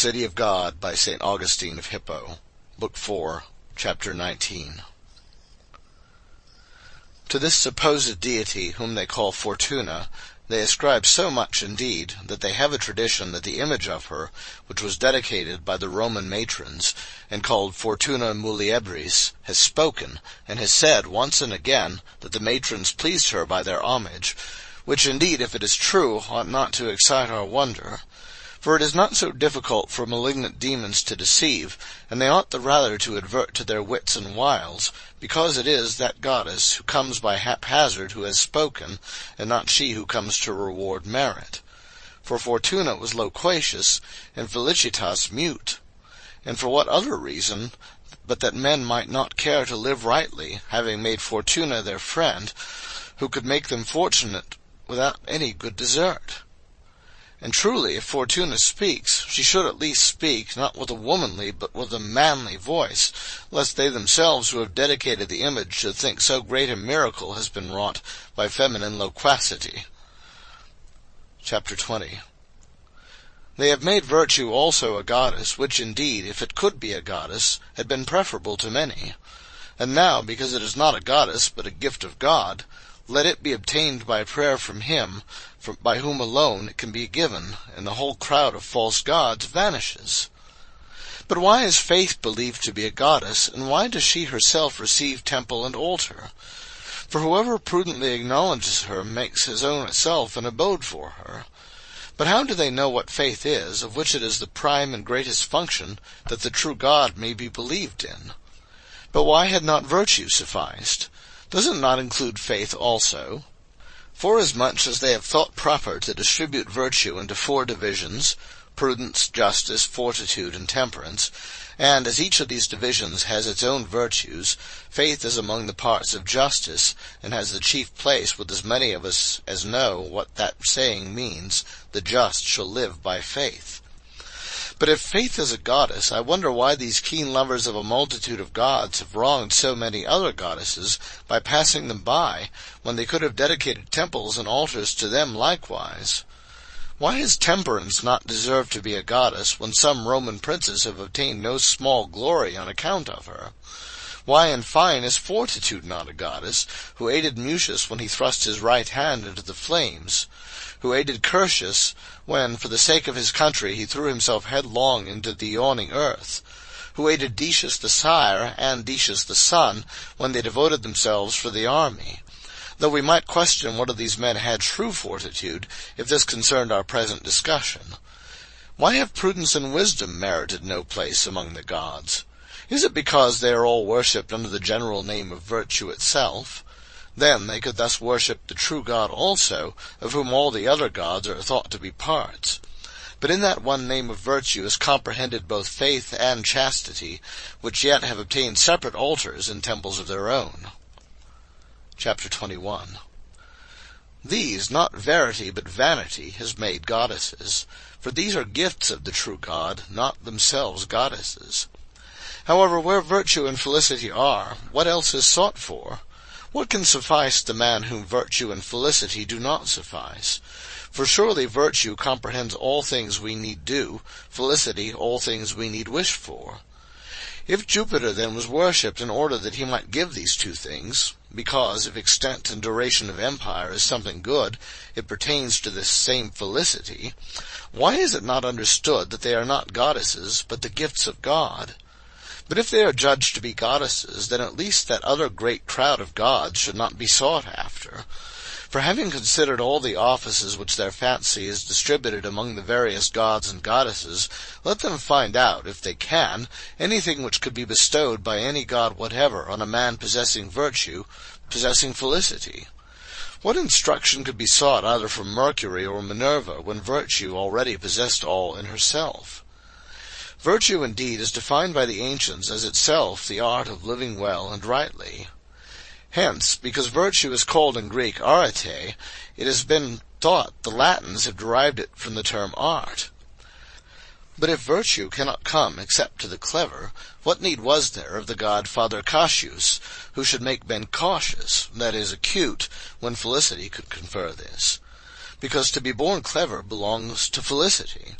City of God by St. Augustine of Hippo, Book 4, Chapter 19. To this supposed deity, whom they call Fortuna, they ascribe so much indeed, that they have a tradition that the image of her, which was dedicated by the Roman matrons, and called Fortuna Muliebris, has spoken, and has said once and again that the matrons pleased her by their homage, which indeed, if it is true, ought not to excite our wonder. For it is not so difficult for malignant demons to deceive, and they ought the rather to advert to their wits and wiles, because it is that goddess who comes by haphazard who has spoken, and not she who comes to reward merit. For Fortuna was loquacious, and Felicitas mute. And for what other reason, but that men might not care to live rightly, having made Fortuna their friend, who could make them fortunate without any good desert? And truly, if Fortuna speaks, she should at least speak, not with a womanly, but with a manly voice, lest they themselves who have dedicated the image should think so great a miracle has been wrought by feminine loquacity. Chapter 20. They have made virtue also a goddess, which indeed, if it could be a goddess, had been preferable to many. And now, because it is not a goddess, but a gift of God, let it be obtained by prayer from him, by whom alone it can be given, and the whole crowd of false gods vanishes. But why is faith believed to be a goddess, and why does she herself receive temple and altar? For whoever prudently acknowledges her makes his own self an abode for her. But how do they know what faith is, of which it is the prime and greatest function, that the true God may be believed in? But why had not virtue sufficed? Does it not include faith also? Forasmuch as they have thought proper to distribute virtue into 4 divisions, prudence, justice, fortitude, and temperance, and as each of these divisions has its own virtues, faith is among the parts of justice, and has the chief place with as many of us as know what that saying means, the just shall live by faith. But if faith is a goddess, I wonder why these keen lovers of a multitude of gods have wronged so many other goddesses by passing them by, when they could have dedicated temples and altars to them likewise. Why has temperance not deserved to be a goddess, when some Roman princes have obtained no small glory on account of her? Why, in fine, is fortitude not a goddess, who aided Mucius when he thrust his right hand into the flames? Who aided Curtius when, for the sake of his country, he threw himself headlong into the yawning earth? Who aided Decius the sire and Decius the son when they devoted themselves for the army? Though we might question whether these men had true fortitude, if this concerned our present discussion. Why have prudence and wisdom merited no place among the gods? Is it because they are all worshipped under the general name of virtue itself? Then they could thus worship the true God also, of whom all the other gods are thought to be parts. But in that one name of virtue is comprehended both faith and chastity, which yet have obtained separate altars and temples of their own. Chapter 21. These, not verity but vanity, has made goddesses, for these are gifts of the true God, not themselves goddesses. However, where virtue and felicity are, what else is sought for? What can suffice the man whom virtue and felicity do not suffice? For surely virtue comprehends all things we need do, felicity all things we need wish for. If Jupiter then was worshipped in order that he might give these 2 things, because if extent and duration of empire is something good, it pertains to this same felicity, why is it not understood that they are not goddesses, but the gifts of God? But if they are judged to be goddesses, then at least that other great crowd of gods should not be sought after. For having considered all the offices which their fancy is distributed among the various gods and goddesses, let them find out, if they can, anything which could be bestowed by any god whatever on a man possessing virtue, possessing felicity. What instruction could be sought either from Mercury or Minerva, when virtue already possessed all in herself? Virtue, indeed, is defined by the ancients as itself the art of living well and rightly. Hence, because virtue is called in Greek arete, it has been thought the Latins have derived it from the term art. But if virtue cannot come except to the clever, what need was there of the god Father Cassius, who should make men cautious, that is, acute, when felicity could confer this? Because to be born clever belongs to felicity.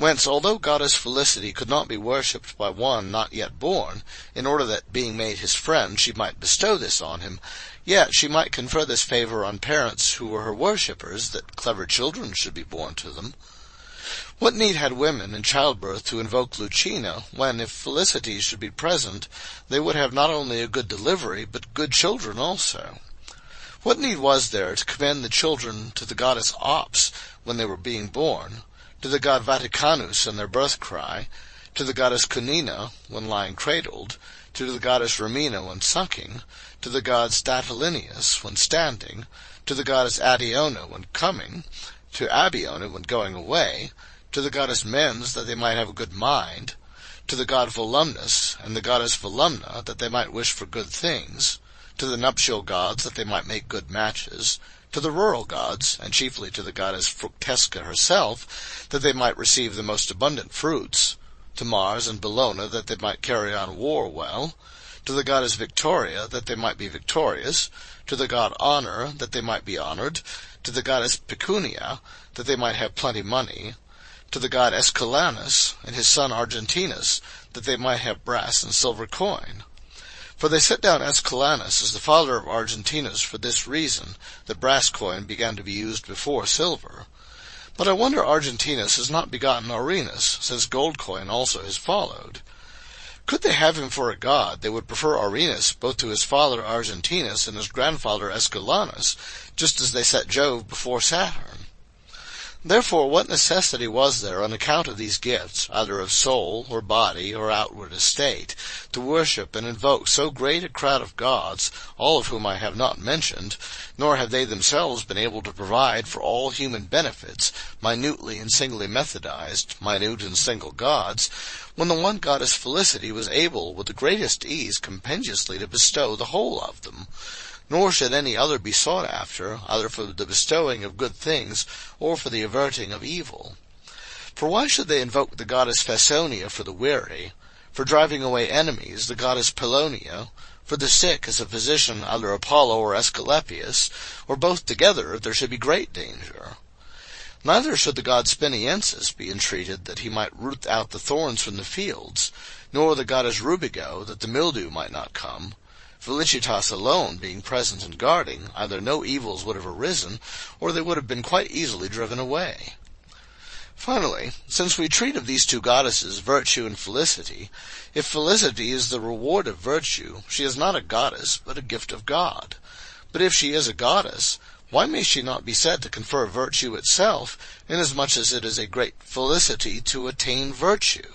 Whence, although goddess Felicity could not be worshipped by one not yet born, in order that, being made his friend, she might bestow this on him, yet she might confer this favour on parents who were her worshippers, that clever children should be born to them. What need had women in childbirth to invoke Lucina, when, if Felicity should be present, they would have not only a good delivery, but good children also? What need was there to commend the children to the goddess Ops when they were being born, to the god Vaticanus in their birth-cry, to the goddess Cunina when lying cradled, to the goddess Ramina when sucking, to the god Statilineus when standing, to the goddess Adiona when coming, to Abiona when going away, to the goddess Mens that they might have a good mind, to the god Volumnus and the goddess Volumna that they might wish for good things, to the nuptial gods that they might make good matches, to the rural gods, and chiefly to the goddess Fructesca herself, that they might receive the most abundant fruits, to Mars and Bellona that they might carry on war well, to the goddess Victoria that they might be victorious, to the god Honor that they might be honored, to the goddess Pecunia that they might have plenty money, to the god Escalanus and his son Argentinus that they might have brass and silver coin. For they set down Escalanus as the father of Argentinus for this reason, that brass coin began to be used before silver. But I wonder Argentinus has not begotten Arinus, since gold coin also has followed. Could they have him for a god, they would prefer Arinus both to his father Argentinus and his grandfather Escalanus, just as they set Jove before Saturn. Therefore, what necessity was there, on account of these gifts, either of soul, or body, or outward estate, to worship and invoke so great a crowd of gods, all of whom I have not mentioned, nor have they themselves been able to provide for all human benefits, minutely and singly methodized, minute and single gods, when the one goddess Felicity was able, with the greatest ease, compendiously to bestow the whole of them? Nor should any other be sought after, either for the bestowing of good things, or for the averting of evil. For why should they invoke the goddess Phasonia for the weary, for driving away enemies the goddess Pelonia, for the sick as a physician either Apollo or Asclepius, or both together if there should be great danger? Neither should the god Spiniensis be entreated that he might root out the thorns from the fields, nor the goddess Rubigo that the mildew might not come. Felicitas alone being present and guarding, either no evils would have arisen, or they would have been quite easily driven away. Finally, since we treat of these two goddesses, Virtue and Felicity, if Felicity is the reward of virtue, she is not a goddess, but a gift of God. But if she is a goddess, why may she not be said to confer virtue itself, inasmuch as it is a great felicity to attain virtue?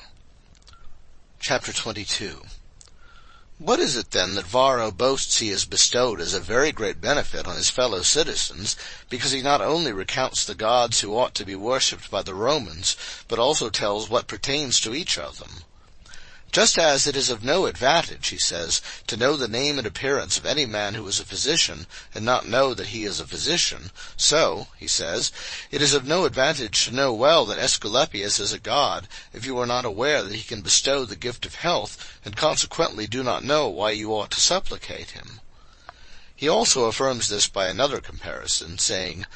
Chapter 22. What is it then that Varro boasts he has bestowed as a very great benefit on his fellow citizens, because he not only recounts the gods who ought to be worshipped by the Romans, but also tells what pertains to each of them? Just as it is of no advantage, he says, to know the name and appearance of any man who is a physician, and not know that he is a physician, so, he says, it is of no advantage to know well that Asclepius is a god, if you are not aware that he can bestow the gift of health, and consequently do not know why you ought to supplicate him. He also affirms this by another comparison, saying,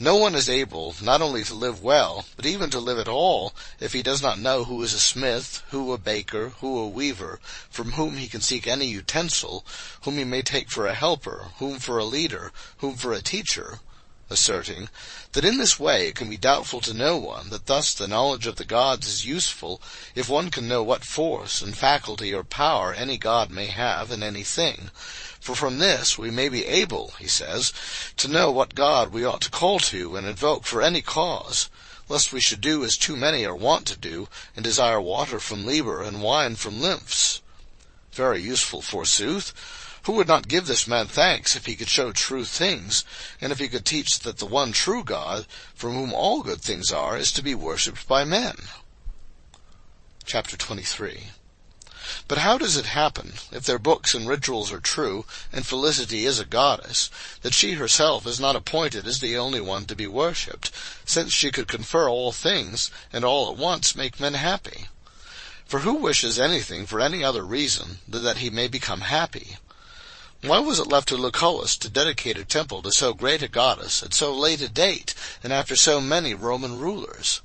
no one is able not only to live well, but even to live at all, if he does not know who is a smith, who a baker, who a weaver, from whom he can seek any utensil, whom he may take for a helper, whom for a leader, whom for a teacher, asserting that in this way it can be doubtful to no one that thus the knowledge of the gods is useful, if one can know what force and faculty or power any god may have in any thing. For from this we may be able, he says, to know what god we ought to call to and invoke for any cause, lest we should do as too many are wont to do, and desire water from Liber and wine from Lymphs. Very useful, forsooth. Who would not give this man thanks if he could show true things, and if he could teach that the one true God, from whom all good things are, is to be worshipped by men? Chapter 23. But how does it happen, if their books and rituals are true, and Felicity is a goddess, that she herself is not appointed as the only one to be worshipped, since she could confer all things, and all at once make men happy? For who wishes anything for any other reason than that he may become happy? Why was it left to Lucullus to dedicate a temple to so great a goddess at so late a date, and after so many Roman rulers?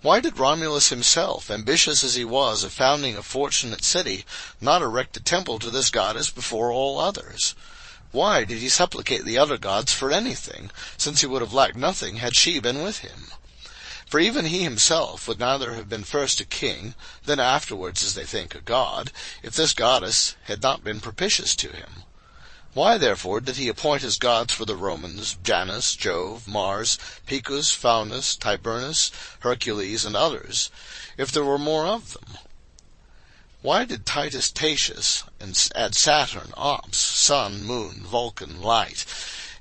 Why did Romulus himself, ambitious as he was of founding a fortunate city, not erect a temple to this goddess before all others? Why did he supplicate the other gods for anything, since he would have lacked nothing had she been with him? For even he himself would neither have been first a king, then afterwards, as they think, a god, if this goddess had not been propitious to him. Why, therefore, did he appoint as gods for the Romans Janus, Jove, Mars, Picus, Faunus, Tiburnus, Hercules, and others, if there were more of them? Why did Titus Tatius add Saturn, Ops, Sun, Moon, Vulcan, Light,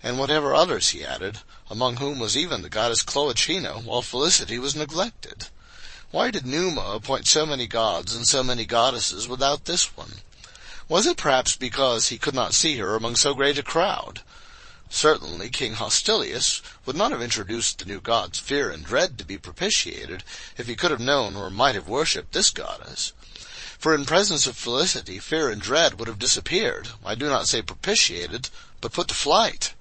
and whatever others he added, among whom was even the goddess Cloacina, while Felicity was neglected? Why did Numa appoint so many gods and so many goddesses without this one? Was it perhaps because he could not see her among so great a crowd? Certainly King Hostilius would not have introduced the new gods Fear and Dread to be propitiated, if he could have known or might have worshipped this goddess. For in presence of Felicity, Fear and Dread would have disappeared, I do not say propitiated, but put to flight.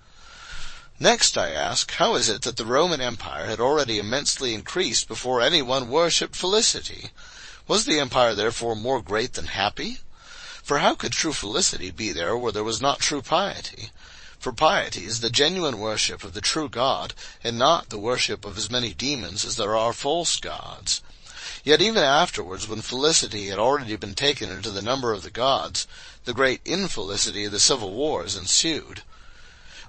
Next, I ask, how is it that the Roman Empire had already immensely increased before anyone worshipped Felicity? Was the empire therefore more great than happy? For how could true felicity be there where there was not true piety? For piety is the genuine worship of the true God, and not the worship of as many demons as there are false gods. Yet even afterwards, when felicity had already been taken into the number of the gods, the great infelicity of the civil wars ensued.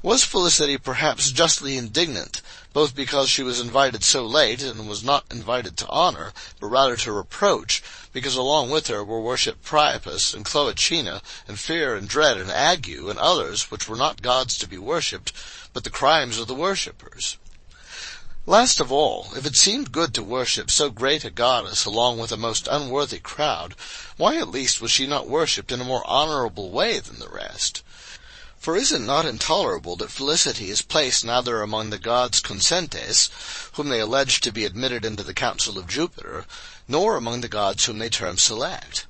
Was Felicity perhaps justly indignant, both because she was invited so late and was not invited to honor, but rather to reproach, because along with her were worshipped Priapus and Cloacina and Fear and Dread and Ague and others which were not gods to be worshipped, but the crimes of the worshippers? Last of all, if it seemed good to worship so great a goddess along with a most unworthy crowd, why at least was she not worshipped in a more honorable way than the rest? For is it not intolerable that Felicity is placed neither among the gods Consentes, whom they allege to be admitted into the council of Jupiter, nor among the gods whom they term select?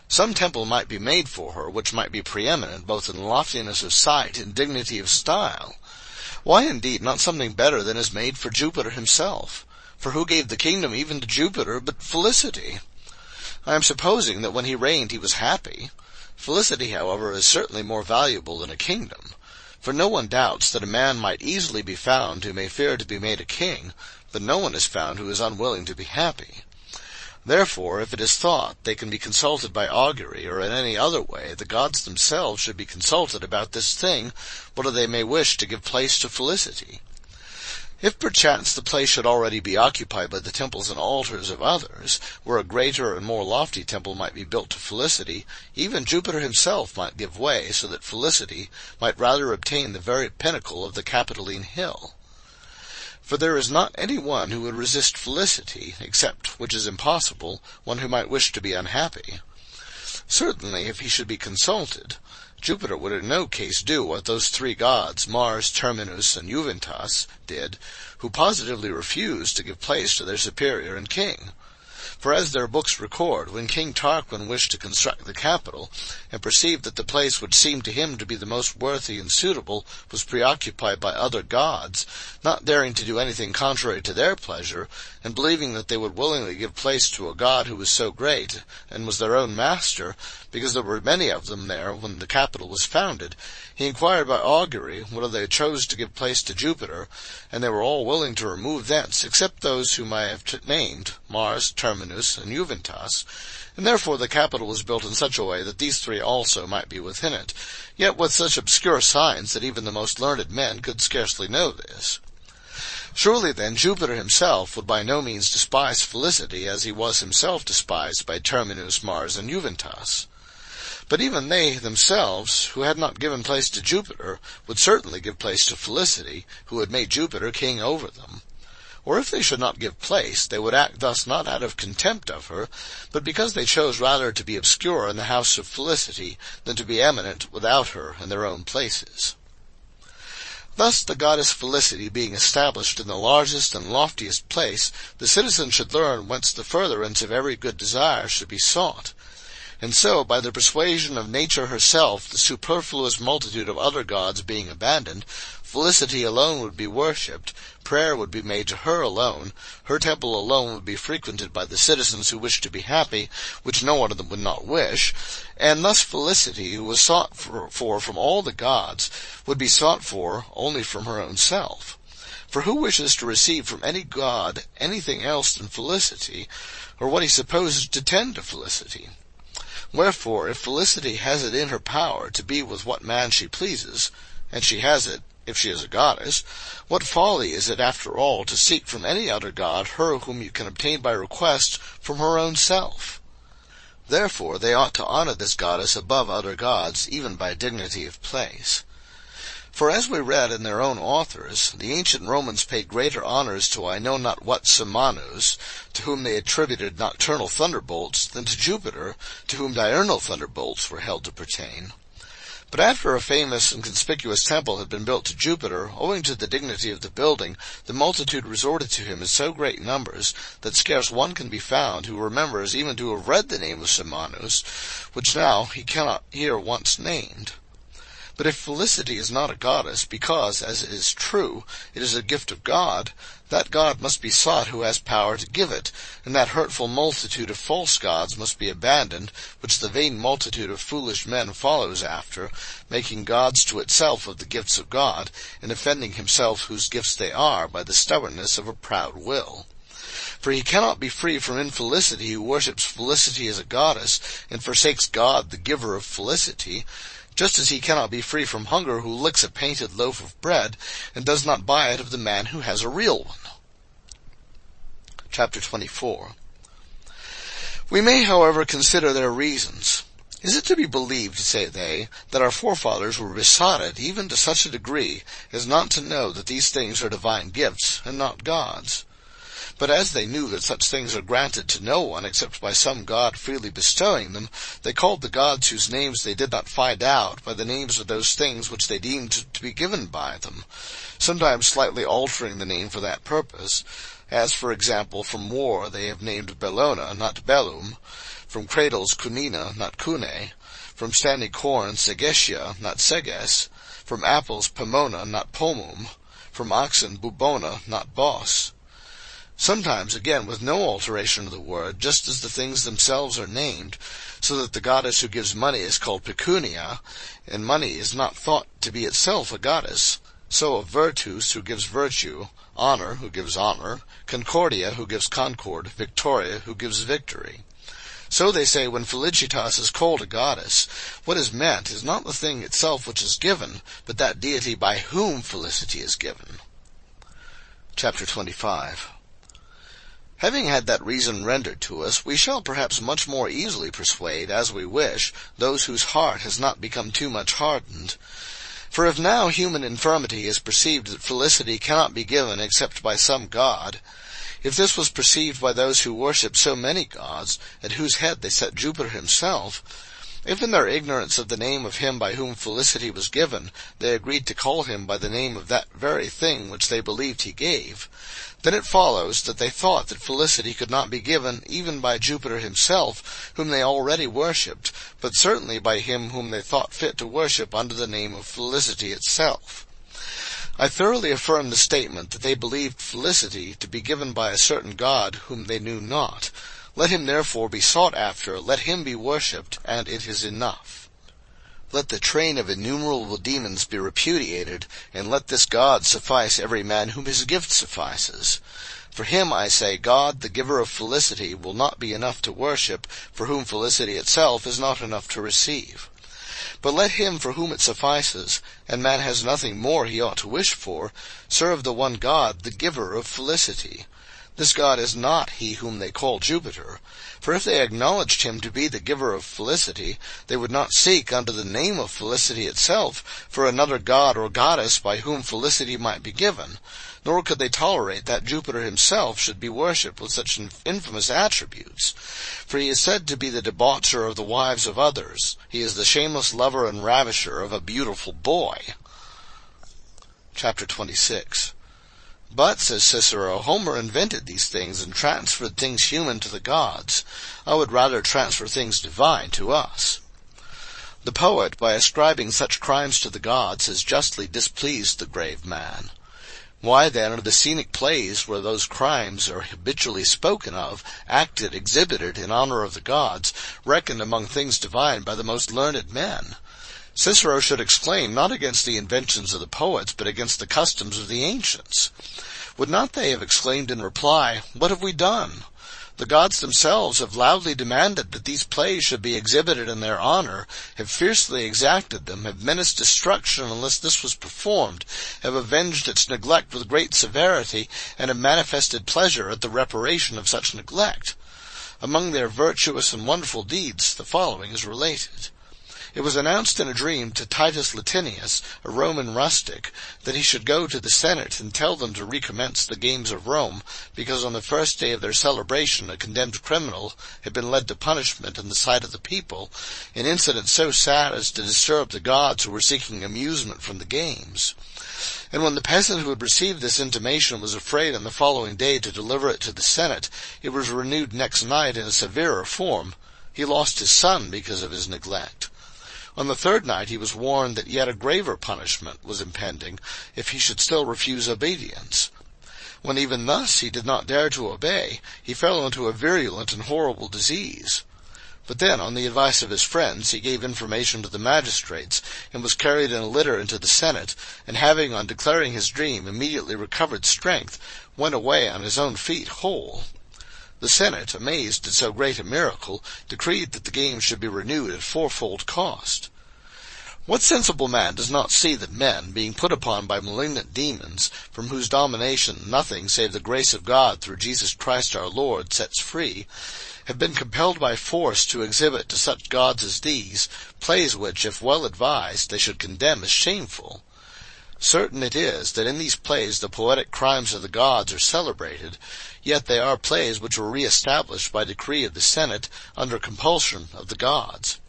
Some temple might be made for her, which might be preeminent both in loftiness of sight and dignity of style. Why indeed not something better than is made for Jupiter himself? For who gave the kingdom even to Jupiter but Felicity? I am supposing that when he reigned he was happy. Felicity, however, is certainly more valuable than a kingdom, for no one doubts that a man might easily be found who may fear to be made a king, but no one is found who is unwilling to be happy. Therefore, if it is thought they can be consulted by augury or in any other way, the gods themselves should be consulted about this thing, whether they may wish to give place to Felicity. If perchance the place should already be occupied by the temples and altars of others, where a greater and more lofty temple might be built to Felicity, even Jupiter himself might give way, so that Felicity might rather obtain the very pinnacle of the Capitoline hill. For there is not any one who would resist Felicity, except, which is impossible, one who might wish to be unhappy. Certainly, if he should be consulted, Jupiter would in no case do what those three gods, Mars, Terminus, and Juventas, did, who positively refused to give place to their superior and king. For as their books record, when King Tarquin wished to construct the Capitol, and perceived that the place which seemed to him to be the most worthy and suitable was preoccupied by other gods, not daring to do anything contrary to their pleasure, and believing that they would willingly give place to a god who was so great, and was their own master, because there were many of them there when the Capitol was founded, he inquired by augury whether they chose to give place to Jupiter, and they were all willing to remove thence, except those whom I have named, Mars, Terminus, and Juventas, and therefore the Capitol was built in such a way that these three also might be within it, yet with such obscure signs that even the most learned men could scarcely know this. Surely then Jupiter himself would by no means despise Felicity as he was himself despised by Terminus, Mars, and Juventas. But even they themselves, who had not given place to Jupiter, would certainly give place to Felicity, who had made Jupiter king over them. Or if they should not give place, they would act thus not out of contempt of her, but because they chose rather to be obscure in the house of Felicity than to be eminent without her in their own places. Thus the goddess Felicity being established in the largest and loftiest place, the citizen should learn whence the furtherance of every good desire should be sought. And so, by the persuasion of nature herself, the superfluous multitude of other gods being abandoned, Felicity alone would be worshipped, prayer would be made to her alone, her temple alone would be frequented by the citizens who wished to be happy, which no one of them would not wish, and thus Felicity, who was sought for from all the gods, would be sought for only from her own self. For who wishes to receive from any god anything else than felicity, or what he supposes to tend to felicity? Wherefore, if Felicity has it in her power to be with what man she pleases, and she has it, if she is a goddess, what folly is it after all to seek from any other god her whom you can obtain by request from her own self? Therefore they ought to honor this goddess above other gods, even by dignity of place. For as we read in their own authors, the ancient Romans paid greater honors to I know not what Semanos, to whom they attributed nocturnal thunderbolts, than to Jupiter, to whom diurnal thunderbolts were held to pertain. But after a famous and conspicuous temple had been built to Jupiter, owing to the dignity of the building, the multitude resorted to him in so great numbers that scarce one can be found who remembers even to have read the name of Semanos, which now he cannot hear once named. But if Felicity is not a goddess, because, as it is true, it is a gift of God, that God must be sought who has power to give it, and that hurtful multitude of false gods must be abandoned, which the vain multitude of foolish men follows after, making gods to itself of the gifts of God, and offending himself whose gifts they are by the stubbornness of a proud will. For he cannot be free from infelicity who worships Felicity as a goddess, and forsakes God the giver of felicity, just as he cannot be free from hunger who licks a painted loaf of bread, and does not buy it of the man who has a real one. Chapter 24. We may, however, consider their reasons. Is it to be believed, say they, that our forefathers were besotted even to such a degree as not to know that these things are divine gifts, and not gods? But as they knew that such things are granted to no one except by some god freely bestowing them, they called the gods whose names they did not find out by the names of those things which they deemed to be given by them, sometimes slightly altering the name for that purpose, as, for example, from war they have named Bellona, not Bellum, from cradles Cunina, not Cune, from standing corn Segetia, not Seges, from apples Pomona, not Pomum, from oxen Bubona, not Bos. Sometimes, again, with no alteration of the word, just as the things themselves are named, so that the goddess who gives money is called Pecunia, and money is not thought to be itself a goddess. So of Virtus, who gives virtue, honor, who gives honor, Concordia, who gives concord, Victoria, who gives victory. So they say when Felicitas is called a goddess, what is meant is not the thing itself which is given, but that deity by whom felicity is given. Chapter 25. Having had that reason rendered to us, we shall perhaps much more easily persuade, as we wish, those whose heart has not become too much hardened. For if now human infirmity is perceived that felicity cannot be given except by some god, if this was perceived by those who worship so many gods, at whose head they set Jupiter himself, if in their ignorance of the name of him by whom felicity was given, they agreed to call him by the name of that very thing which they believed he gave, then it follows that they thought that felicity could not be given even by Jupiter himself, whom they already worshipped, but certainly by him whom they thought fit to worship under the name of felicity itself. I thoroughly affirm the statement that they believed felicity to be given by a certain god whom they knew not. Let him therefore be sought after, let him be worshipped, and it is enough. Let the train of innumerable demons be repudiated, and let this God suffice every man whom his gift suffices. For him, I say, God, the giver of felicity, will not be enough to worship, for whom felicity itself is not enough to receive. But let him for whom it suffices, and man has nothing more he ought to wish for, serve the one God, the giver of felicity. This God is not he whom they call Jupiter. For if they acknowledged him to be the giver of felicity, they would not seek under the name of felicity itself for another god or goddess by whom felicity might be given, nor could they tolerate that Jupiter himself should be worshipped with such infamous attributes. For he is said to be the debaucher of the wives of others. He is the shameless lover and ravisher of a beautiful boy. Chapter 26. But, says Cicero, Homer invented these things and transferred things human to the gods. I would rather transfer things divine to us. The poet, by ascribing such crimes to the gods, has justly displeased the grave man. Why, then, are the scenic plays where those crimes are habitually spoken of, acted, exhibited in honor of the gods, reckoned among things divine by the most learned men? Cicero should exclaim not against the inventions of the poets, but against the customs of the ancients. Would not they have exclaimed in reply, "What have we done? The gods themselves have loudly demanded that these plays should be exhibited in their honor, have fiercely exacted them, have menaced destruction unless this was performed, have avenged its neglect with great severity, and have manifested pleasure at the reparation of such neglect." Among their virtuous and wonderful deeds, the following is related. It was announced in a dream to Titus Latinius, a Roman rustic, that he should go to the Senate and tell them to recommence the games of Rome, because on the first day of their celebration a condemned criminal had been led to punishment in the sight of the people, an incident so sad as to disturb the gods who were seeking amusement from the games. And when the peasant who had received this intimation was afraid on the following day to deliver it to the Senate, it was renewed next night in a severer form. He lost his son because of his neglect. On the third night he was warned that yet a graver punishment was impending if he should still refuse obedience. When even thus he did not dare to obey, he fell into a virulent and horrible disease. But then, on the advice of his friends, he gave information to the magistrates, and was carried in a litter into the Senate, and having, on declaring his dream, immediately recovered strength, went away on his own feet whole. The Senate, amazed at so great a miracle, decreed that the games should be renewed at fourfold cost. What sensible man does not see that men, being put upon by malignant demons, from whose domination nothing save the grace of God through Jesus Christ our Lord sets free, have been compelled by force to exhibit to such gods as these, plays which, if well advised, they should condemn as shameful? Certain it is that in these plays the poetic crimes of the gods are celebrated, yet they are plays which were re-established by decree of the Senate under compulsion of the gods.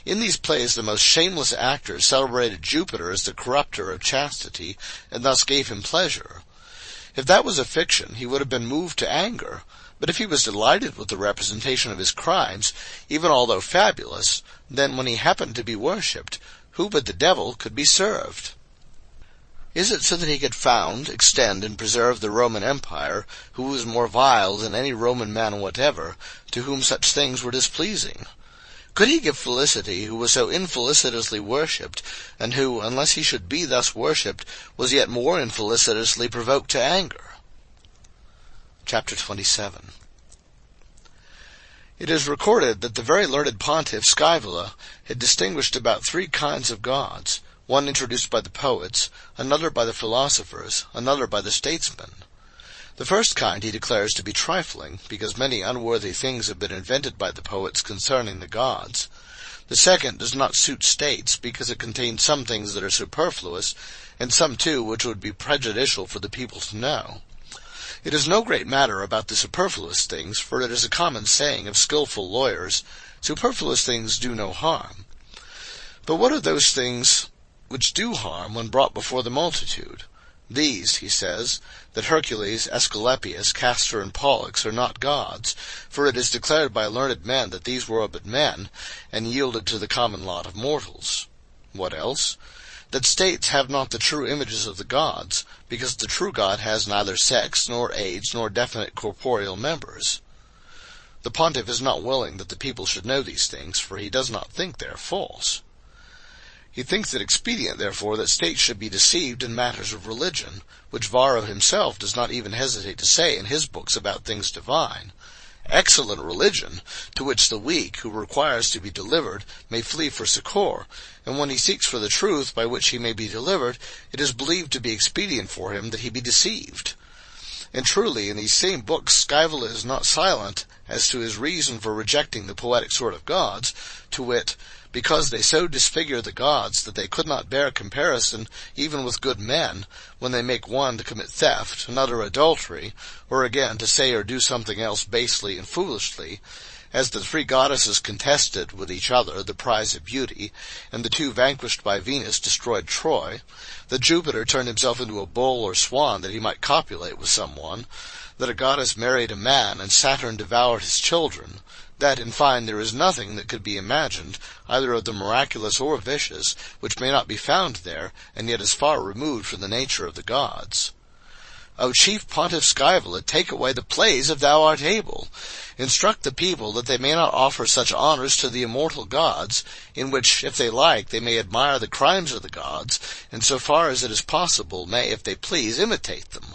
In these plays the most shameless actors celebrated Jupiter as the corrupter of chastity, and thus gave him pleasure. If that was a fiction, he would have been moved to anger, but if he was delighted with the representation of his crimes, even although fabulous, then when he happened to be worshipped, who but the devil could be served? Is it so that he could found, extend, and preserve the Roman Empire, who was more vile than any Roman man whatever, to whom such things were displeasing? Could he give felicity who was so infelicitously worshipped, and who, unless he should be thus worshipped, was yet more infelicitously provoked to anger? Chapter 27. It is recorded that the very learned pontiff Scaevola had distinguished about 3 kinds of gods, one introduced by the poets, another by the philosophers, another by the statesmen. The first kind he declares to be trifling, because many unworthy things have been invented by the poets concerning the gods. The second does not suit states, because it contains some things that are superfluous, and some too which would be prejudicial for the people to know. It is no great matter about the superfluous things, for it is a common saying of skilful lawyers, "Superfluous things do no harm." But what are those things which do harm when brought before the multitude? These, he says, that Hercules, Asclepius, Castor, and Pollux are not gods, for it is declared by learned men that these were but men, and yielded to the common lot of mortals. What else? That states have not the true images of the gods, because the true God has neither sex, nor age, nor definite corporeal members. The pontiff is not willing that the people should know these things, for he does not think they are false. He thinks it expedient, therefore, that states should be deceived in matters of religion, which Varro himself does not even hesitate to say in his books about things divine. Excellent religion, to which the weak, who requires to be delivered, may flee for succor, and when he seeks for the truth by which he may be delivered, it is believed to be expedient for him that he be deceived. And truly, in these same books, Scaevola is not silent as to his reason for rejecting the poetic sort of gods, to wit, because they so disfigure the gods that they could not bear comparison even with good men, when they make one to commit theft, another adultery, or again to say or do something else basely and foolishly, As the three goddesses contested with each other the prize of beauty, and the two vanquished by Venus destroyed Troy, that Jupiter turned himself into a bull or swan that he might copulate with someone, that a goddess married a man, and Saturn devoured his children, that, in fine, there is nothing that could be imagined, either of the miraculous or vicious, which may not be found there, and yet is far removed from the nature of the gods. O chief Pontiff Scaevola, take away the plays if thou art able. Instruct the people that they may not offer such honors to the immortal gods, in which, if they like, they may admire the crimes of the gods, and so far as it is possible, may, if they please, imitate them.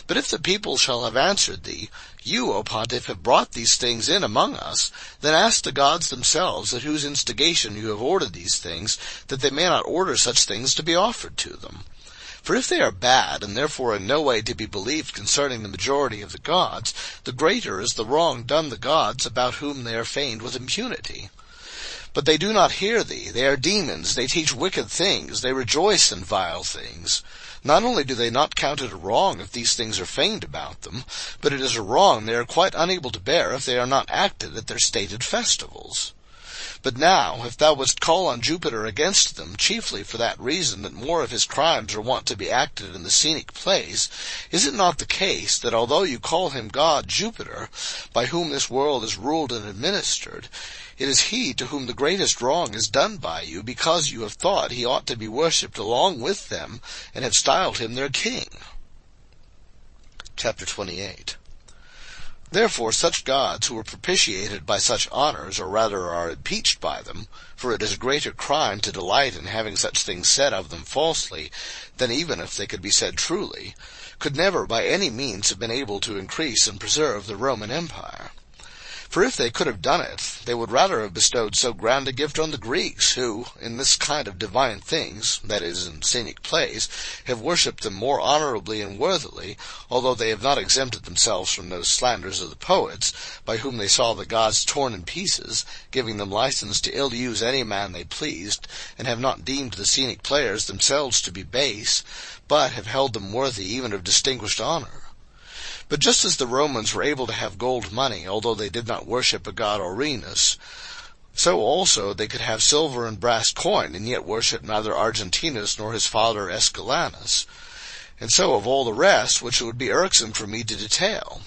But if the people shall have answered thee, You, O Pontiff, have brought these things in among us, then ask the gods themselves at whose instigation you have ordered these things, that they may not order such things to be offered to them. For if they are bad, and therefore in no way to be believed concerning the majority of the gods, the greater is the wrong done the gods about whom they are feigned with impunity. But they do not hear thee, they are demons, they teach wicked things, they rejoice in vile things. Not only do they not count it a wrong if these things are feigned about them, but it is a wrong they are quite unable to bear if they are not acted at their stated festivals. But now, if thou wouldst call on Jupiter against them, chiefly for that reason that more of his crimes are wont to be acted in the scenic plays, is it not the case that although you call him God Jupiter, by whom this world is ruled and administered, it is he to whom the greatest wrong is done by you, because you have thought he ought to be worshipped along with them, and have styled him their king? Chapter 28. Therefore such gods who are propitiated by such honors, or rather are impeached by them, for it is a greater crime to delight in having such things said of them falsely, than even if they could be said truly, could never by any means have been able to increase and preserve the Roman Empire. For if they could have done it, they would rather have bestowed so grand a gift on the Greeks, who, in this kind of divine things, that is, in scenic plays, have worshipped them more honorably and worthily, although they have not exempted themselves from those slanders of the poets, by whom they saw the gods torn in pieces, giving them license to ill-use any man they pleased, and have not deemed the scenic players themselves to be base, but have held them worthy even of distinguished honor. But just as the Romans were able to have gold money, although they did not worship a god Aurelius, so also they could have silver and brass coin, and yet worship neither Argentinus nor his father Escalanus, and so of all the rest, which it would be irksome for me to detail.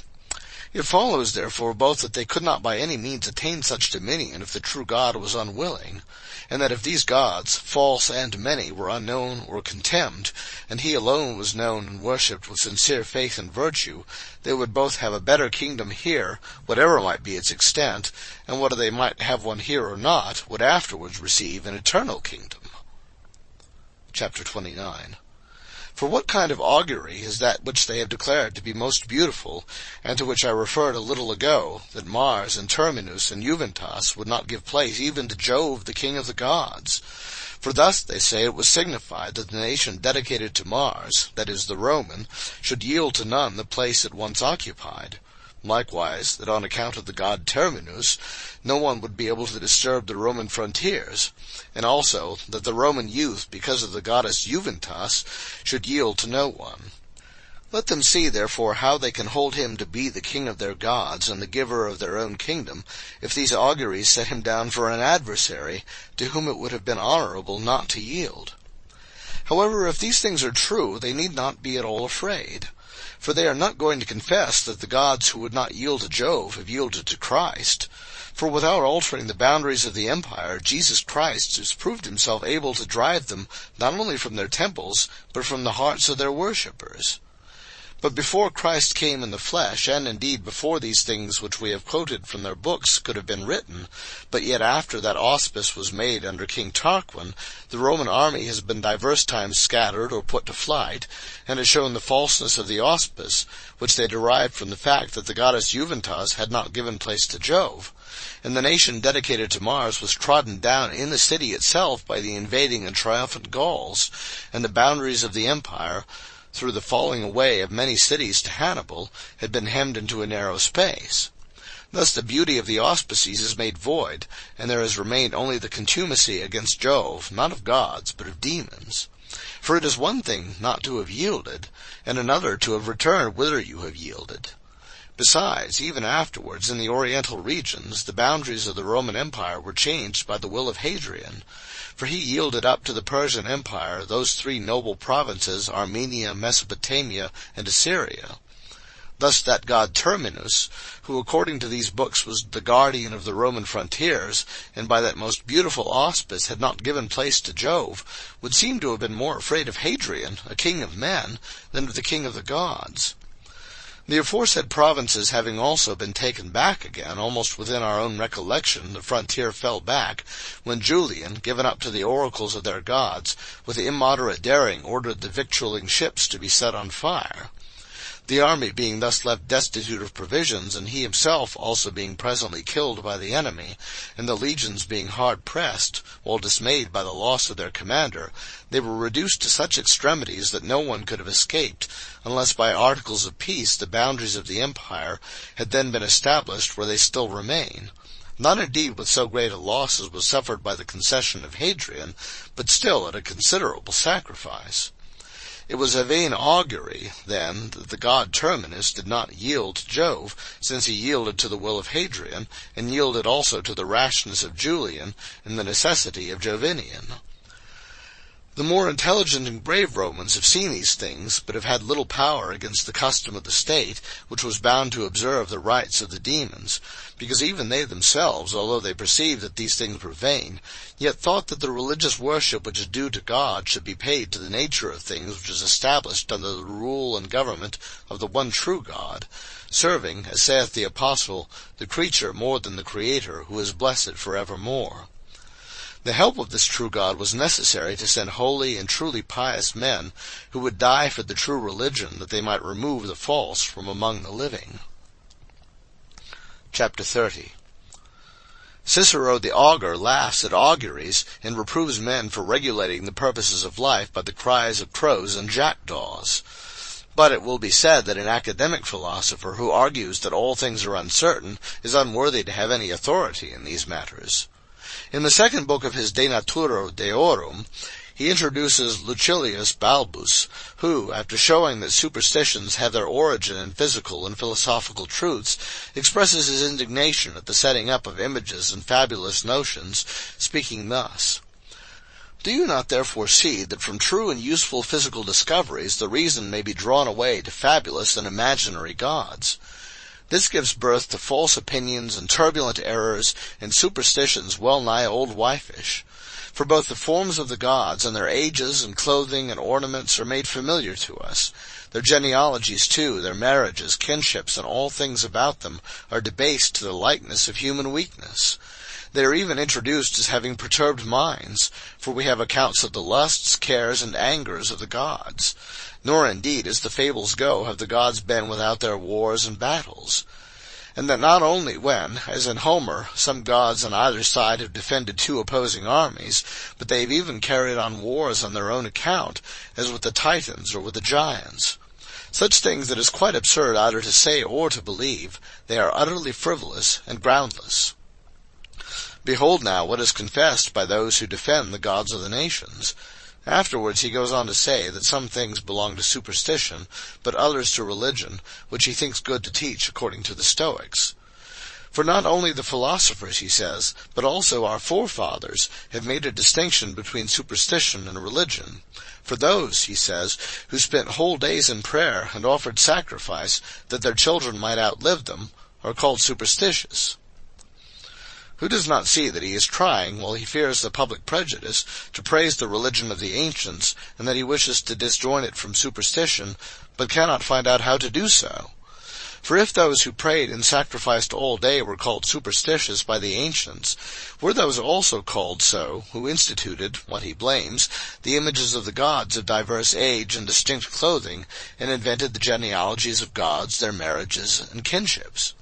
It follows, therefore, both that they could not by any means attain such dominion if the true God was unwilling, and that if these gods, false and many, were unknown or contemned, and he alone was known and worshipped with sincere faith and virtue, they would both have a better kingdom here, whatever might be its extent, and whether they might have one here or not, would afterwards receive an eternal kingdom. Chapter 29. For what kind of augury is that which they have declared to be most beautiful, and to which I referred a little ago, that Mars and Terminus and Juventas would not give place even to Jove, the king of the gods? For thus, they say, it was signified that the nation dedicated to Mars, that is, the Roman, should yield to none the place it once occupied. Likewise, that on account of the god Terminus, no one would be able to disturb the Roman frontiers, and also that the Roman youth, because of the goddess Juventas, should yield to no one. Let them see, therefore, how they can hold him to be the king of their gods and the giver of their own kingdom, if these auguries set him down for an adversary, to whom it would have been honorable not to yield. However, if these things are true, they need not be at all afraid. For they are not going to confess that the gods who would not yield to Jove have yielded to Christ. For without altering the boundaries of the empire, Jesus Christ has proved himself able to drive them not only from their temples, but from the hearts of their worshippers. But before Christ came in the flesh, and indeed before these things which we have quoted from their books could have been written, but yet after that auspice was made under King Tarquin, the Roman army has been divers times scattered or put to flight, and has shown the falseness of the auspice, which they derived from the fact that the goddess Juventas had not given place to Jove, and the nation dedicated to Mars was trodden down in the city itself by the invading and triumphant Gauls, and the boundaries of the empire, through the falling away of many cities to Hannibal, had been hemmed into a narrow space. Thus the beauty of the auspices is made void, and there has remained only the contumacy against Jove, not of gods, but of demons. For it is one thing not to have yielded, and another to have returned whither you have yielded. Besides, even afterwards, in the oriental regions, the boundaries of the Roman Empire were changed by the will of Hadrian, for he yielded up to the Persian Empire those three noble provinces, Armenia, Mesopotamia, and Assyria. Thus that god Terminus, who according to these books was the guardian of the Roman frontiers, and by that most beautiful auspice had not given place to Jove, would seem to have been more afraid of Hadrian, a king of men, than of the king of the gods. The aforesaid provinces having also been taken back again, almost within our own recollection, the frontier fell back, when Julian, given up to the oracles of their gods, with immoderate daring ordered the victualling ships to be set on fire. The army being thus left destitute of provisions, and he himself also being presently killed by the enemy, and the legions being hard pressed, while dismayed by the loss of their commander, they were reduced to such extremities that no one could have escaped, unless by articles of peace the boundaries of the empire had then been established where they still remain. Not indeed with so great a loss as was suffered by the concession of Hadrian, but still at a considerable sacrifice. It was a vain augury, then, that the god Terminus did not yield to Jove, since he yielded to the will of Hadrian, and yielded also to the rashness of Julian and the necessity of Jovinian. The more intelligent and brave Romans have seen these things, but have had little power against the custom of the state, which was bound to observe the rites of the demons, because even they themselves, although they perceived that these things were vain, yet thought that the religious worship which is due to God should be paid to the nature of things which is established under the rule and government of the one true God, serving, as saith the Apostle, the creature more than the Creator, who is blessed for evermore. The help of this true God was necessary to send holy and truly pious men, who would die for the true religion, that they might remove the false from among the living. Chapter 30. Cicero the augur laughs at auguries, and reproves men for regulating the purposes of life by the cries of crows and jackdaws. But it will be said that an academic philosopher who argues that all things are uncertain is unworthy to have any authority in these matters. In the second book of his De Natura Deorum, he introduces Lucilius Balbus, who, after showing that superstitions have their origin in physical and philosophical truths, expresses his indignation at the setting up of images and fabulous notions, speaking thus: "Do you not therefore see that from true and useful physical discoveries the reason may be drawn away to fabulous and imaginary gods? This gives birth to false opinions and turbulent errors and superstitions well nigh old wifeish. For both the forms of the gods and their ages and clothing and ornaments are made familiar to us. Their genealogies too, their marriages, kinships, and all things about them are debased to the likeness of human weakness. They are even introduced as having perturbed minds, for we have accounts of the lusts, cares, and angers of the gods. Nor indeed, as the fables go, have the gods been without their wars and battles. And that not only when, as in Homer, some gods on either side have defended two opposing armies, but they have even carried on wars on their own account, as with the Titans or with the giants. Such things it is quite absurd either to say or to believe. They are utterly frivolous and groundless. Behold now what is confessed by those who defend the gods of the nations." Afterwards he goes on to say that some things belong to superstition, but others to religion, which he thinks good to teach according to the Stoics. For not only the philosophers, he says, but also our forefathers have made a distinction between superstition and religion. For those, he says, who spent whole days in prayer and offered sacrifice that their children might outlive them, are called superstitious. Who does not see that he is trying, while he fears the public prejudice, to praise the religion of the ancients, and that he wishes to disjoin it from superstition, but cannot find out how to do so? For if those who prayed and sacrificed all day were called superstitious by the ancients, were those also called so who instituted, what he blames, the images of the gods of diverse age and distinct clothing, and invented the genealogies of gods, their marriages, and kinships?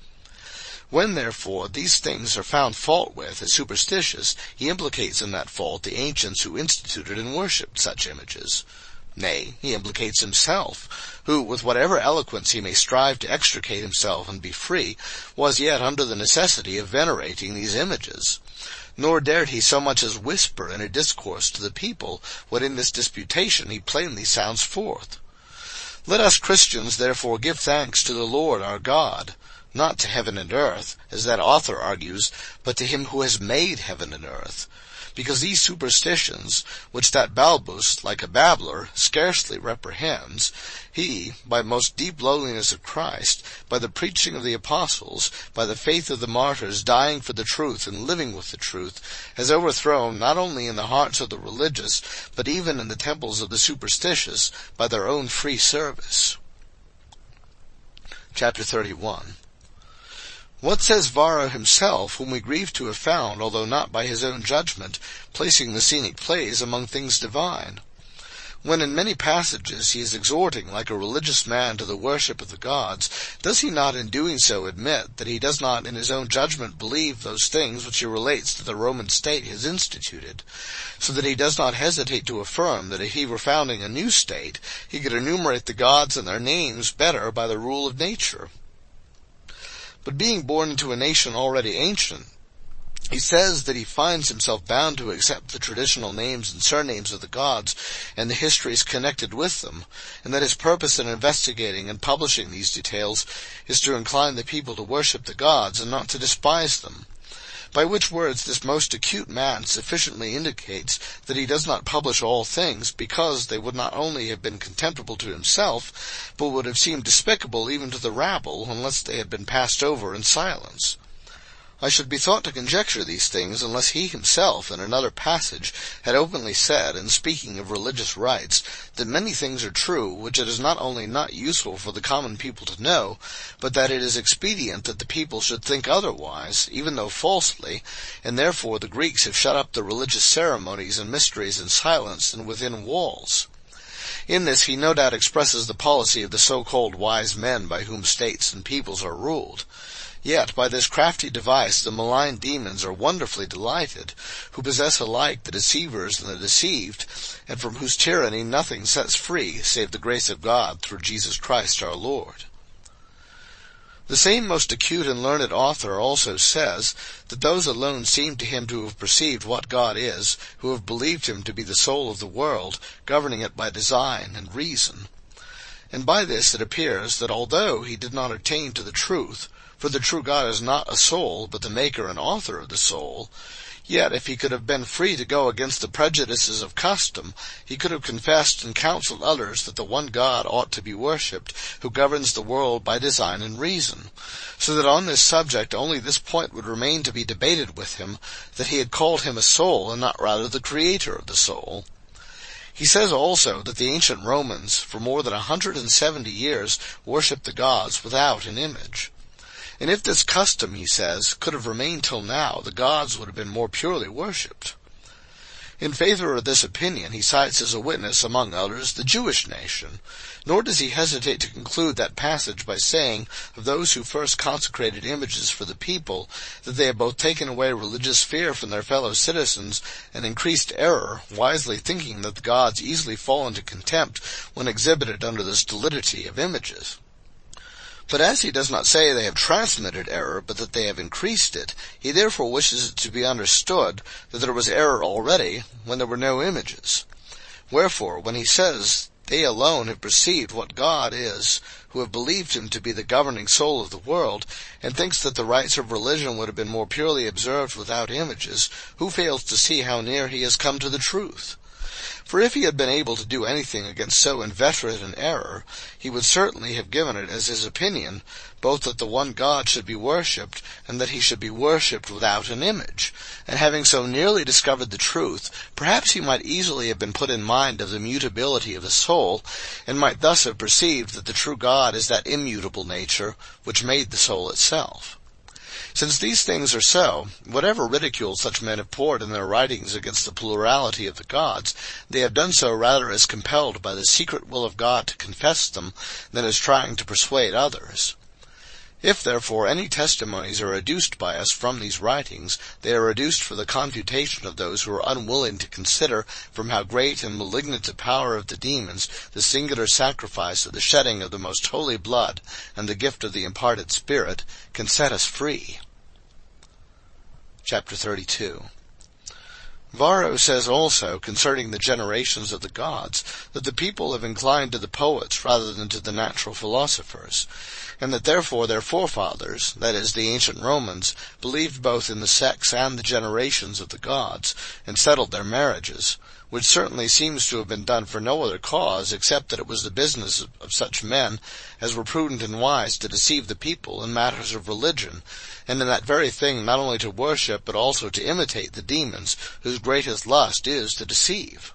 When, therefore, these things are found fault with as superstitious, he implicates in that fault the ancients who instituted and worshipped such images. Nay, he implicates himself, who, with whatever eloquence he may strive to extricate himself and be free, was yet under the necessity of venerating these images. Nor dared he so much as whisper in a discourse to the people what in this disputation he plainly sounds forth. Let us Christians therefore give thanks to the Lord our God, not to heaven and earth, as that author argues, but to him who has made heaven and earth. Because these superstitions, which that Balbus, like a babbler, scarcely reprehends, he, by most deep lowliness of Christ, by the preaching of the apostles, by the faith of the martyrs, dying for the truth and living with the truth, has overthrown not only in the hearts of the religious, but even in the temples of the superstitious, by their own free service. Chapter 31. What says Varro himself, whom we grieve to have found, although not by his own judgment, placing the scenic plays among things divine? When in many passages he is exhorting like a religious man to the worship of the gods, does he not in doing so admit that he does not in his own judgment believe those things which he relates that the Roman state has instituted, so that he does not hesitate to affirm that if he were founding a new state, he could enumerate the gods and their names better by the rule of nature? But being born into a nation already ancient, he says that he finds himself bound to accept the traditional names and surnames of the gods and the histories connected with them, and that his purpose in investigating and publishing these details is to incline the people to worship the gods and not to despise them. By which words this most acute man sufficiently indicates that he does not publish all things, because they would not only have been contemptible to himself, but would have seemed despicable even to the rabble, unless they had been passed over in silence. I should be thought to conjecture these things, unless he himself, in another passage, had openly said, in speaking of religious rites, that many things are true, which it is not only not useful for the common people to know, but that it is expedient that the people should think otherwise, even though falsely, and therefore the Greeks have shut up the religious ceremonies and mysteries in silence and within walls. In this he no doubt expresses the policy of the so-called wise men by whom states and peoples are ruled. Yet by this crafty device the malign demons are wonderfully delighted, who possess alike the deceivers and the deceived, and from whose tyranny nothing sets free, save the grace of God through Jesus Christ our Lord. The same most acute and learned author also says that those alone seem to him to have perceived what God is, who have believed him to be the soul of the world, governing it by design and reason. And by this it appears that although he did not attain to the truth, for the true God is not a soul, but the maker and author of the soul, yet if he could have been free to go against the prejudices of custom, he could have confessed and counseled others that the one God ought to be worshipped, who governs the world by design and reason, so that on this subject only this point would remain to be debated with him, that he had called him a soul, and not rather the creator of the soul. He says also that the ancient Romans, for more than 170 years, worshipped the gods without an image. And if this custom, he says, could have remained till now, the gods would have been more purely worshipped. In favor of this opinion he cites as a witness, among others, the Jewish nation, nor does he hesitate to conclude that passage by saying of those who first consecrated images for the people, that they have both taken away religious fear from their fellow citizens and increased error, wisely thinking that the gods easily fall into contempt when exhibited under the stolidity of images. But as he does not say they have transmitted error, but that they have increased it, he therefore wishes it to be understood that there was error already when there were no images. Wherefore, when he says they alone have perceived what God is, who have believed him to be the governing soul of the world, and thinks that the rites of religion would have been more purely observed without images, who fails to see how near he has come to the truth? For if he had been able to do anything against so inveterate an error, he would certainly have given it as his opinion, both that the one God should be worshipped, and that he should be worshipped without an image. And having so nearly discovered the truth, perhaps he might easily have been put in mind of the mutability of the soul, and might thus have perceived that the true God is that immutable nature which made the soul itself. Since these things are so, whatever ridicule such men have poured in their writings against the plurality of the gods, they have done so rather as compelled by the secret will of God to confess them, than as trying to persuade others. If, therefore, any testimonies are adduced by us from these writings, they are adduced for the confutation of those who are unwilling to consider from how great and malignant a power of the demons the singular sacrifice of the shedding of the most holy blood, and the gift of the imparted Spirit, can set us free. Chapter 32. Varro says also, concerning the generations of the gods, that the people have inclined to the poets rather than to the natural philosophers, and that therefore their forefathers, that is, the ancient Romans, believed both in the sex and the generations of the gods, and settled their marriages, which certainly seems to have been done for no other cause, except that it was the business of such men as were prudent and wise to deceive the people in matters of religion, and in that very thing not only to worship, but also to imitate the demons, whose greatest lust is to deceive.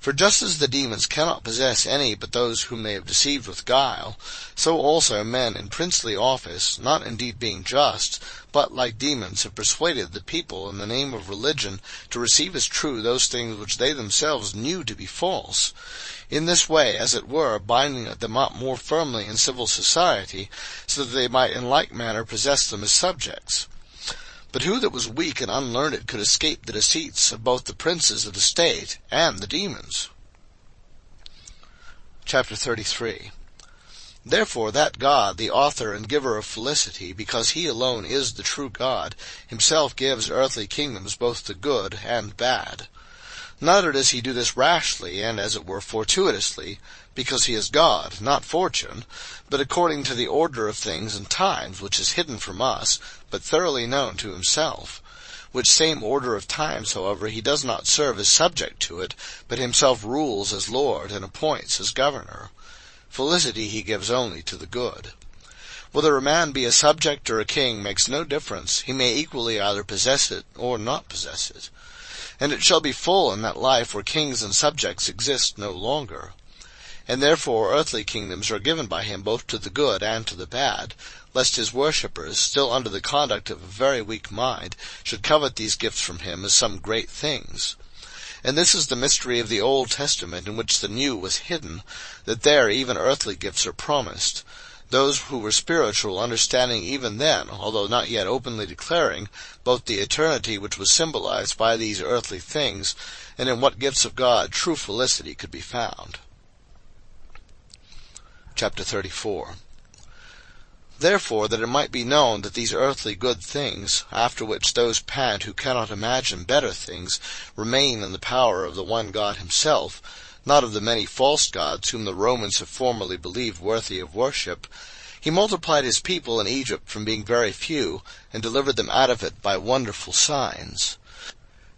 For just as the demons cannot possess any but those whom they have deceived with guile, so also men in princely office, not indeed being just, but, like demons, have persuaded the people in the name of religion to receive as true those things which they themselves knew to be false, in this way, as it were, binding them up more firmly in civil society, so that they might in like manner possess them as subjects. But who that was weak and unlearned could escape the deceits of both the princes of the state and the demons? Chapter 33. Therefore that God, the author and giver of felicity, because he alone is the true God, himself gives earthly kingdoms both to good and bad. Neither does he do this rashly, and as it were fortuitously, because he is God, not fortune, but according to the order of things and times, which is hidden from us, but thoroughly known to himself. Which same order of times, however, he does not serve as subject to it, but himself rules as Lord, and appoints as governor. Felicity he gives only to the good. Whether a man be a subject or a king makes no difference, he may equally either possess it or not possess it. And it shall be full in that life where kings and subjects exist no longer. And therefore earthly kingdoms are given by him both to the good and to the bad, lest his worshippers, still under the conduct of a very weak mind, should covet these gifts from him as some great things. And this is the mystery of the Old Testament, in which the New was hidden, that there even earthly gifts are promised. Those who were spiritual understanding even then, although not yet openly declaring, both the eternity which was symbolized by these earthly things, and in what gifts of God true felicity could be found. Chapter 34. Therefore, that it might be known that these earthly good things, after which those pant who cannot imagine better things, remain in the power of the one God himself, not of the many false gods whom the Romans have formerly believed worthy of worship, he multiplied his people in Egypt from being very few, and delivered them out of it by wonderful signs.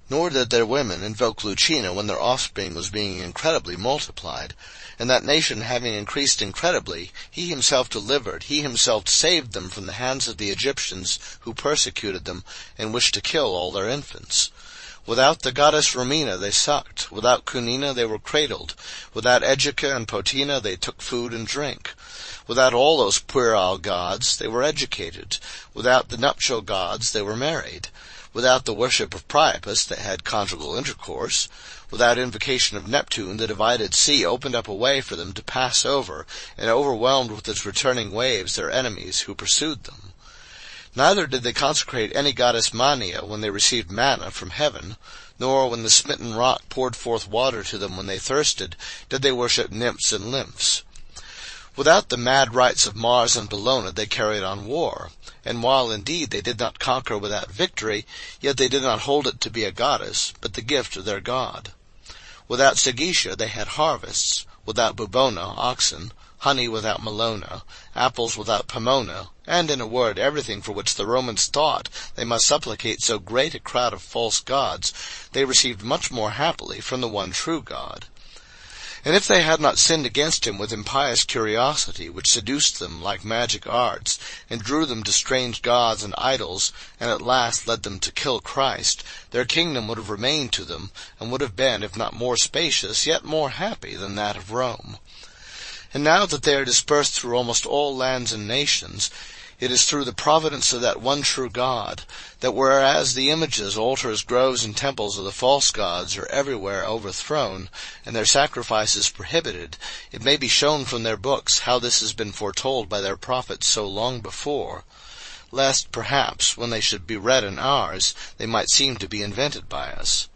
Nor did their women invoke Lucina when their offspring was being incredibly multiplied, and that nation having increased incredibly, he himself delivered, he himself saved them from the hands of the Egyptians who persecuted them, and wished to kill all their infants. Without the goddess Romina they sucked, without Cunina they were cradled, without Egica and Potina they took food and drink. Without all those puerile gods they were educated, without the nuptial gods they were married, without the worship of Priapus they had conjugal intercourse, without invocation of Neptune the divided sea opened up a way for them to pass over, and overwhelmed with its returning waves their enemies who pursued them. Neither did they consecrate any goddess Mania when they received manna from heaven, nor when the smitten rock poured forth water to them when they thirsted, did they worship nymphs and nymphs. Without the mad rites of Mars and Bellona they carried on war, and while indeed they did not conquer without victory, yet they did not hold it to be a goddess, but the gift of their god. Without Sagitia they had harvests, without Bubona oxen, honey without Melona, apples without Pomona, and in a word everything for which the Romans thought they must supplicate so great a crowd of false gods, they received much more happily from the one true God. And if they had not sinned against him with impious curiosity, which seduced them like magic arts, and drew them to strange gods and idols, and at last led them to kill Christ, their kingdom would have remained to them, and would have been, if not more spacious, yet more happy than that of Rome. And now that they are dispersed through almost all lands and nations, it is through the providence of that one true God, that whereas the images, altars, groves, and temples of the false gods are everywhere overthrown, and their sacrifices prohibited, it may be shown from their books how this has been foretold by their prophets so long before, lest, perhaps, when they should be read in ours, they might seem to be invented by us.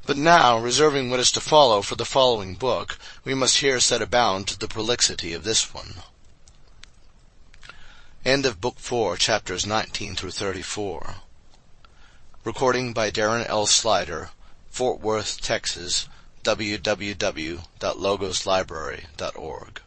But now, reserving what is to follow for the following book, we must here set a bound to the prolixity of this one. End of Book 4, Chapters 19 through 34. Recording by Darren L. Slider, Fort Worth, Texas, www.logoslibrary.org.